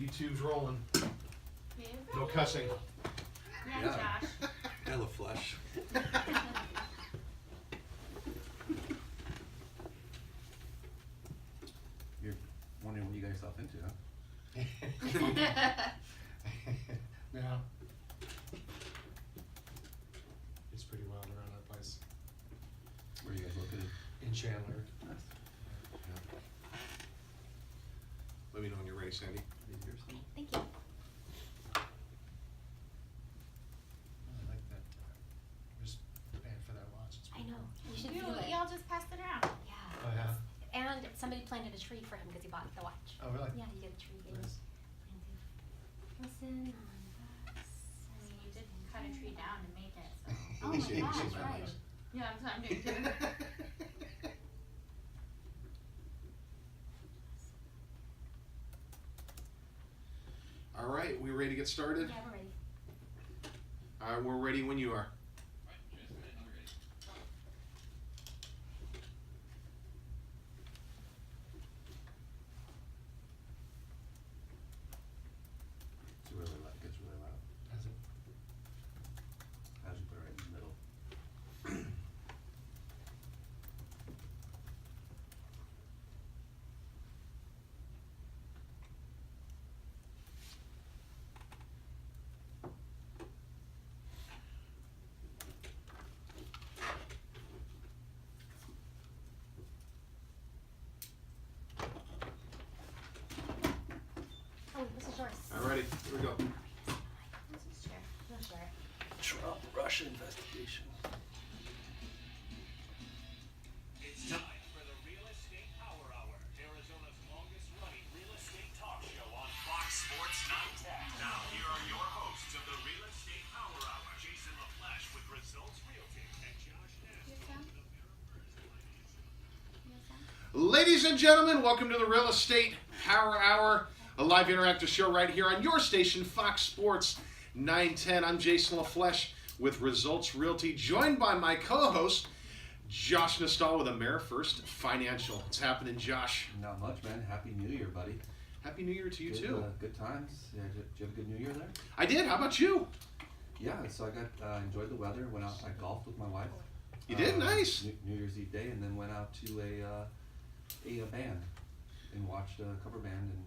YouTube's rolling. No cussing. Yeah, Josh. Yeah, LaFlesch. You're wondering what you got yourself into, huh? Yeah. It's pretty wild around that place. Where are you guys located? In Chandler. Nice. Yeah. Let me know when you're ready, Sandy. Is yours something? Thank you. I like that. There's a band for that watch. It's I pretty know. cool. You should do it. Y'all just passed it around. Yeah. Oh, yeah? And somebody planted a tree for him because he bought the watch. Oh, really? Yeah, you get a tree. Nice. Listen on that. I mean, you did cut a tree down to make it, so. Oh my gosh, right. Yeah, that's what I'm doing too. All right, we ready to get started? Yeah, we're ready. All right, we're ready when you are. It's really loud. It gets really loud. Has it? How'd you put it right in the middle? Oh, this is yours. All righty, here we go. This is true. No, sure. Trump-Russia investigation. It's time for the Real Estate Power Hour, Arizona's longest running real estate talk show on Fox Sports 910. Now, here are your hosts of the Real Estate Power Hour, Jason LaFlesch with Results Realty and Josh Nash. Your son? Your son? Ladies and gentlemen, welcome to the Real Estate Power Hour, a live interactive show right here on your station, Fox Sports 910. I'm Jason LaFlesch with Results Realty, joined by my co-host, Josh Nastal with AmeriFirst Financial. What's happening, Josh? Not much, man. Happy New Year, buddy. Happy New Year to you, Good, too. Good times. Yeah, did you have a good New Year there? I did. How about you? Yeah, so I got enjoyed the weather. Went out. I golfed with my wife. You did? Nice. New Year's Eve day, and then went out to a band and watched a cover band and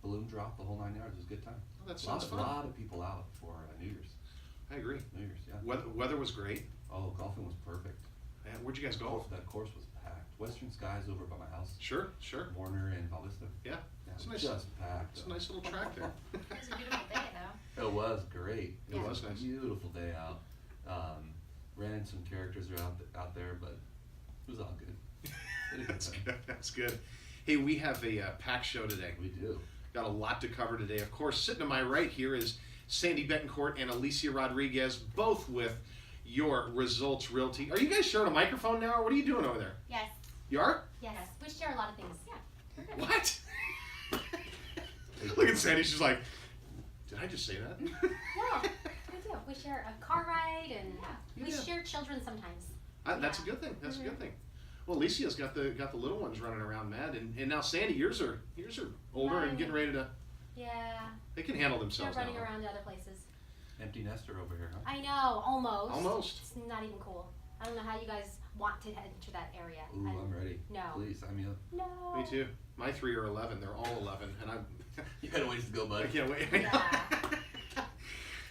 balloon drop the whole 9 yards. It was a good time. Oh, that sounds fun. A lot of people out for New Year's. I agree. New Year's, yeah. Weather was great. Oh, golfing was perfect. Man, where'd you guys golf? That course was packed. Western Skies over by my house. Sure, sure. Warner and Val Vista. Yeah. Yeah, It's it nice. was just packed. It's a nice little track there. It was a beautiful day, though. It was great. It was nice. Beautiful day out. Ran into some characters are out there, but it was all good. Had a good That's time. good. That's good. Hey, we have a packed show today. We do. Got a lot to cover today. Of course, sitting to my right here is Sandy Betancourt and Alicia Rodriguez, both with your Results Realty. Are you guys sharing a microphone now, or what are you doing over there? Yes. You are? Yes. We share a lot of things. Yeah. What? Look at Sandy. She's like, did I just say that? No, we do. We share a car ride and we Yeah. share children sometimes. That's a good thing. That's a good thing. Well, Alicia's got the little ones running around mad, and now Sandy, yours are older and getting ready to. Yeah. They can handle They're themselves running now. around to other places. Empty nester over here, huh? I know, almost. Almost. It's not even cool. I don't know how you guys want to head to that area. Ooh, I'm ready. No. Please, sign me up. No. Me too. My 3 are 11. They're all 11, and I'm. You got a ways to go, I buddy. can't wait. Yeah.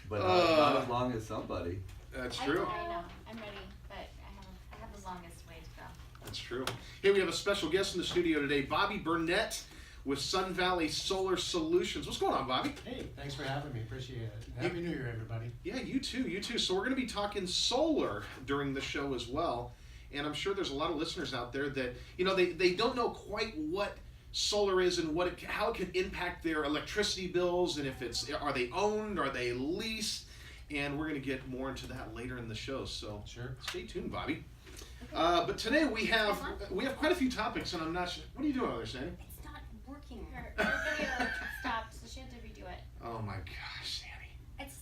But not as long as somebody. That's I true. know. I'm ready, but I have the longest way to go. That's true. Hey, we have a special guest in the studio today, Bobby Burnett with Sun Valley Solar Solutions. What's going on, Bobby? Hey, thanks for having me. Appreciate it. Happy New Year, everybody. Yeah, you too. You too. So we're going to be talking solar during the show as well. And I'm sure there's a lot of listeners out there that, they don't know quite what solar is and how it can impact their electricity bills, and are they owned, are they leased, and we're going to get more into that later in the show. So Sure. stay tuned, Bobby. But today we have quite a few topics, and I'm not sure. What are you doing over there, Sandy? It's not working. Her video stopped, so she had to redo it. Oh my gosh, Sandy. It's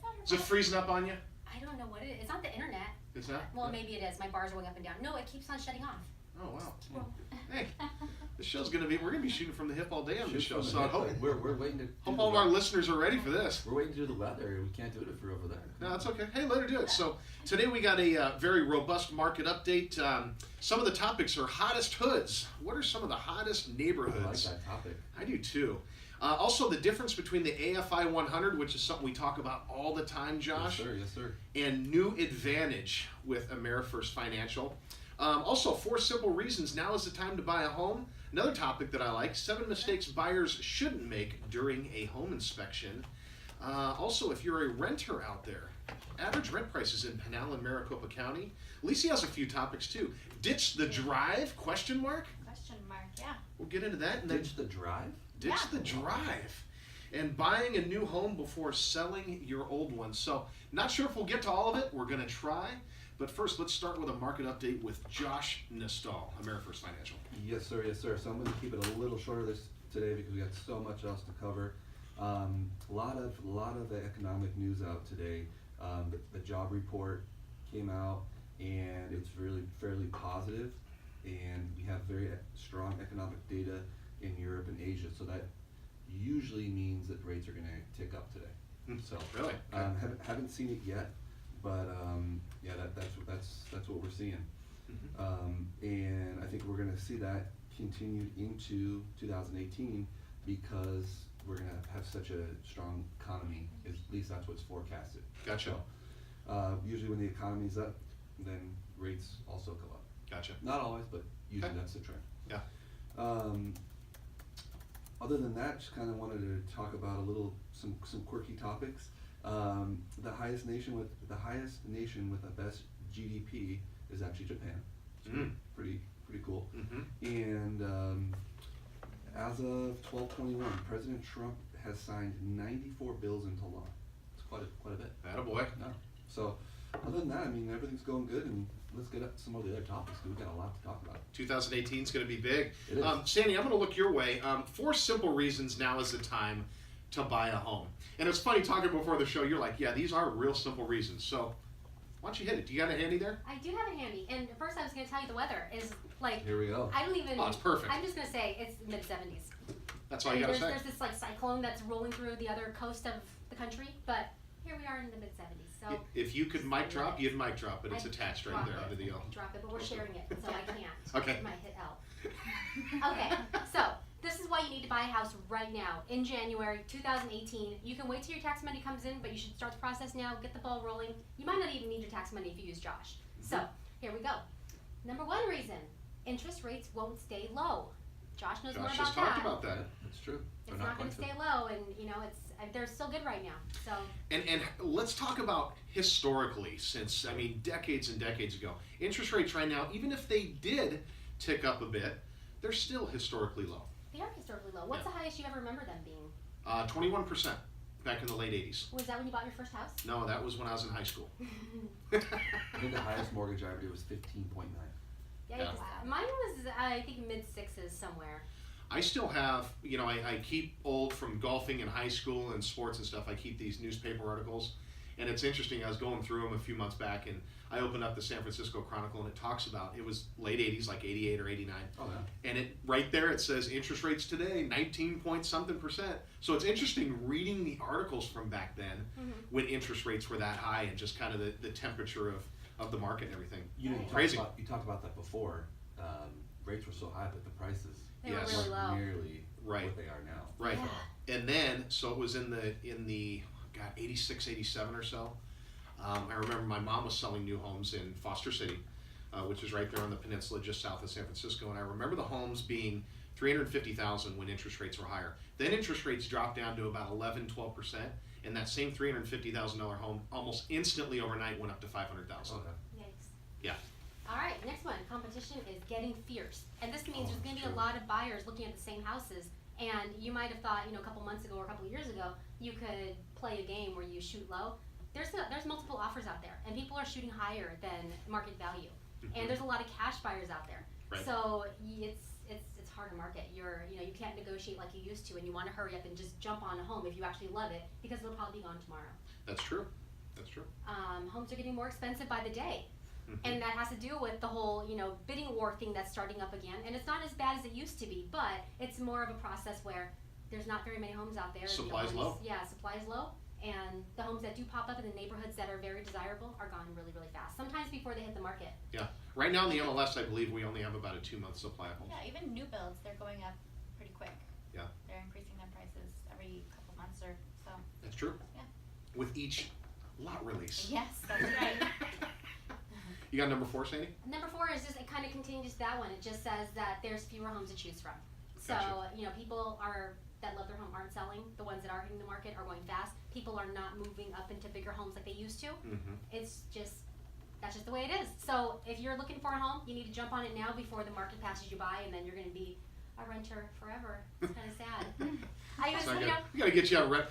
not her Is it fault. freezing up on you? I don't know what it is. It's not the internet. It's not? Well, maybe it is. My bars are going up and down. No, it keeps on shutting off. Oh wow. Well, Hey, this show's we're gonna be shooting from the hip all day on this show. Shoot So from I the hip, hope, like, we're waiting to. hope do all of the our weather. listeners are ready for this. We're waiting to do the weather. We can't do it if we're over there. No, that's okay. Hey, let her do it. So today we got a very robust market update. Some of the topics are hottest hoods. What are some of the hottest I like neighborhoods? that topic. I do too. Also, the difference between the AFI 100, which is something we talk about all the time, Josh, Yes, sir. Yes, sir. and New Advantage with AmeriFirst Financial. Also, 4 simple reasons now is the time to buy a home. Another topic that I like, 7 mistakes buyers shouldn't make during a home inspection. Also, if you're a renter out there, average rent prices in Pinal and Maricopa County. Lacey has a few topics too. Ditch the drive, question mark? Question mark, yeah. We'll get into that. And then Ditch the drive. ditch Yeah. the drive. And buying a new home before selling your old one. So, not sure if we'll get to all of it. We're going to try. But first, let's start with a market update with Josh Nistal, AmeriFirst Financial. Yes, sir. Yes, sir. So I'm going to keep it a little shorter today because we got so much else to cover. A lot of the economic news out today. The job report came out, and it's really fairly positive, and we have very strong economic data in Europe and Asia. So that usually means that rates are going to tick up today. So Really? haven't seen it yet, but yeah, that's what we're seeing. And I think we're going to see that continue into 2018 because we're going to have such a strong economy. At least that's what's forecasted. Gotcha. So, usually when the economy's up, then rates also go up. Gotcha. Not always, but usually Okay. that's the trend. Yeah. Other than that, just kind of wanted to talk about some quirky topics. The highest nation with the best GDP is actually Japan. It's pretty cool. And as of 12/21, President Trump has signed 94 bills into law. It's quite a bit. Attaboy. No. So other than that, I mean, everything's going good, and let's get up some of the other topics. We've got a lot to talk about. 2018 is going to be big. It is. Sandy, I'm going to look your way. 4 simple reasons now is the time to buy a home. And it's funny talking before the show, you're like, yeah, these are real simple reasons. So why don't you hit it? Do you got it handy there? I do have it handy. And first, I was going to tell you the weather is like. Here we go. I don't even. Oh, it's perfect. I'm just going to say it's mid-70s. That's all you got to say. There's this like cyclone that's rolling through the other coast of the country, but here we are in the mid-70s. So If you could mic drop, you'd mic drop, but it's I attached right drop there it. under the L. Drop it, but we're sharing it, so I can't. Okay. I might hit L. Okay, so this is why you need to buy a house right now in January 2018. You can wait till your tax money comes in, but you should start the process now. Get the ball rolling. You might not even need your tax money if you use Josh. So here we go. Number 1 reason: interest rates won't stay low. Josh knows more Josh about just that. talked about that. That's true. It's not going to stay low, and you know they're still good right now. So And let's talk about historically, since, I mean, decades and decades ago. Interest rates right now, even if they did tick up a bit, they're still historically low. they are historically low. What's the highest you ever remember them being? 21% back in the late 80s. Was that when you bought your first house? No, that was when I was in high school. I think the highest mortgage I ever did was 15.9. Yeah, Yeah. mine was I think mid-6s somewhere. I still have, you know, I keep old from golfing in high school and sports and stuff. I keep these newspaper articles. And it's interesting, I was going through them a few months back, and I opened up the San Francisco Chronicle, and it talks about, it was late 80s, like 88 or 89. Oh yeah. And it right there, it says interest rates today, 19 point something percent. So it's interesting reading the articles from back then when interest rates were that high and just kind of the temperature of the market and everything. You know, Crazy. You talked about that before. Rates were so high, but the prices They were Yes. really weren't low. nearly Right. what they are now. Right. Yeah. And then, so it was in the 86, 87 or so. I remember my mom was selling new homes in Foster City, which is right there on the peninsula just south of San Francisco. And I remember the homes being $350,000 when interest rates were higher. Then interest rates dropped down to about 11, 12%. And that same $350,000 home almost instantly overnight went up to $500,000. Okay. Yikes. Yeah. All right, next one. Competition is getting fierce. And this means there's going to be true. a lot of buyers looking at the same houses. And you might have thought, you know, a couple months ago or a couple years ago, you could play a game where you shoot low. There's multiple offers out there, and people are shooting higher than market value. And there's a lot of cash buyers out there. Right. So it's hard to market. You can't negotiate like you used to, and you want to hurry up and just jump on a home if you actually love it because it'll probably be gone tomorrow. That's true. That's true. Homes are getting more expensive by the day. And that has to do with the whole, bidding war thing that's starting up again. And it's not as bad as it used to be, but it's more of a process where there's not very many homes out there. Supply's low. Yeah, supply is low. And the homes that do pop up in the neighborhoods that are very desirable are gone really, really fast. Sometimes before they hit the market. Yeah. Right now in the MLS, I believe we only have about a 2-month supply of homes. Yeah, even new builds, they're going up pretty quick. Yeah. They're increasing their prices every couple months or so. That's true. Yeah. With each lot release. Yes, that's right. You got number 4, Sandy? Number 4 is just, it kind of continues that one. It just says that there's fewer homes to choose from. So, Gotcha. people that love their home aren't selling. The ones that are hitting the market are going fast. People are not moving up into bigger homes like they used to. Mm-hmm. That's just the way it is. So if you're looking for a home, you need to jump on it now before the market passes you by, and then you're going to be a renter forever. It's kind of sad. I was, So we gotta get you out.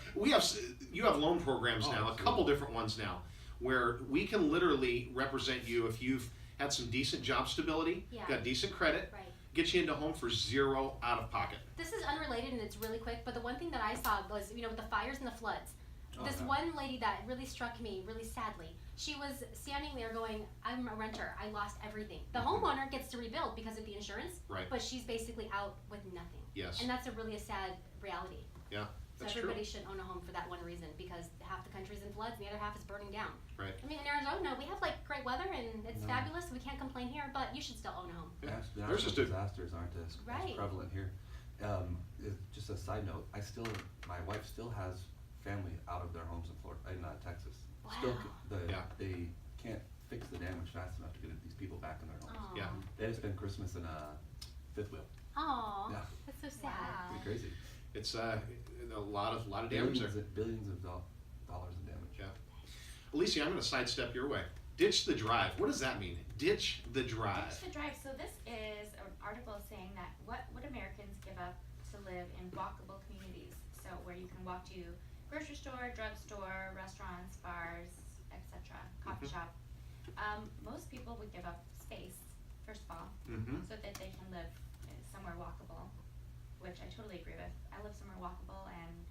You have loan programs Oh, now, a absolutely. couple different ones now, where we can literally represent you if you've had some decent job stability, Yeah. got decent credit, right. get you into a home for 0 out of pocket. This is unrelated and it's really quick, but the one thing that I saw was, with the fires and the floods. Oh, This yeah. one lady that really struck me really sadly, she was standing there going, I'm a renter, I lost everything. The homeowner gets to rebuild because of the insurance, Right. but she's basically out with nothing. Yes. And that's a really sad reality. Yeah, So that's true. everybody should own a home for that one reason, because half the country's in floods and the other half is burning down. Right. I mean, in Arizona, we have great weather and it's No. fabulous, we can't complain here, but you should still own a home. Yeah. Natural There's just a disasters aren't as Right. prevalent here. Just a side note, my wife still has family out of their homes in Florida, in Texas. Still, Wow. they can't fix the damage fast enough to get these people back in their homes. Aw. Yeah. They had to spend Christmas in a fifth wheel. Aw, Yeah. that's so sad. Wow. Pretty crazy. It's a lot of damage there. Billions of dollars in damage. Yeah. Alicia, I'm going to sidestep your way. Ditch the drive. What does that mean? Ditch the drive. Ditch the drive. So this is an article saying that what would Americans give up to live in walkable communities? So where you can walk to grocery store, drugstore, restaurants, bars, etc., coffee Mhm. shop. Most people would give up space, first of all, Mm-hmm. so that they can live somewhere walkable, which I totally agree with. I live somewhere walkable and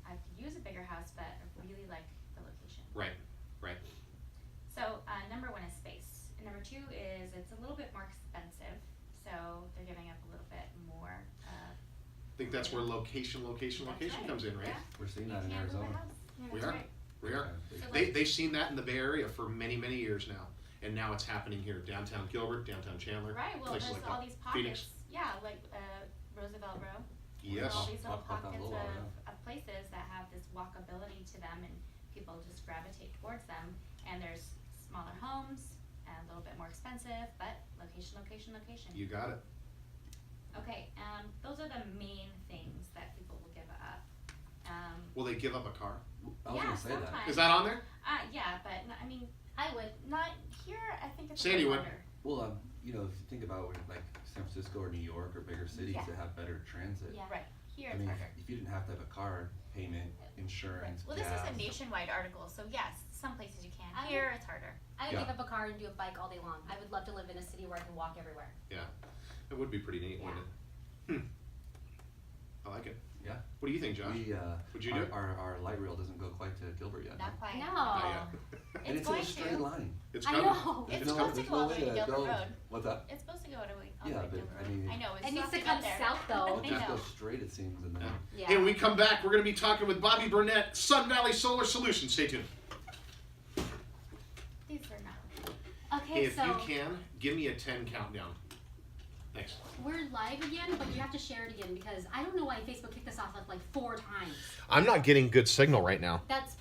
I could use a bigger house, but I really like the location. Right. So number 1 is space. And number 2 is it's a little bit more expensive, so they're giving up a little bit more. I think that's where location comes in, right? Yeah. We're seeing You that in can't move a Arizona. house. Yeah, We that's are. right. We are. So They've seen that in the Bay Area for many, many years now. And now it's happening here. Downtown Gilbert, downtown Chandler. Right, well, places there's like all that. these pockets. Phoenix. Yeah, like Roosevelt Row. Yes. There's all these little Talk about that a pockets little while, of places that have this walkability to them and people just gravitate towards them. And there's smaller homes and a little bit more expensive, but location. You got it. Okay, those are the main things that people will give up. Will they give up a car? I was Yeah, gonna say that. sometimes. Is that on there? Yeah, but I mean, I would. not here. I think it's Sandy a would. little harder. Well, if you think about like San Francisco or New York or bigger cities Yeah. that have better transit. Yeah. Right, here I it's mean, harder. if you didn't have to have a car payment, insurance, Well, this is a gas. nationwide article, so yes, some places you can. I Here would- it's harder. I would Yeah. give up a car and do a bike all day long. I would love to live in a city where I can walk everywhere. Yeah. That would be pretty neat, wouldn't it? I like it. Yeah. What do you think, Josh? Would you do it? Our light rail doesn't go quite to Gilbert yet. Not quite. No. Not yet. And it's in going a straight to. line. It's I coming. know. It's It's supposed coming. to go all the way to Gilbert Road. What's that? It's supposed to go all the way Yeah, to but, Gilbert I Road. mean- I know. It needs to get come there. south, though. It I just know. goes straight, it seems, and then. Yeah. Hey, when we come back, we're going to be talking with Bobby Burnett, Sun Valley Solar Solutions. Stay tuned. These are not. Okay, If so you can, give me a 10 countdown. Thanks. we're live again, but you have to share it again because I don't know why Facebook kicked us off like 4 times. I'm not getting good signal right now. That's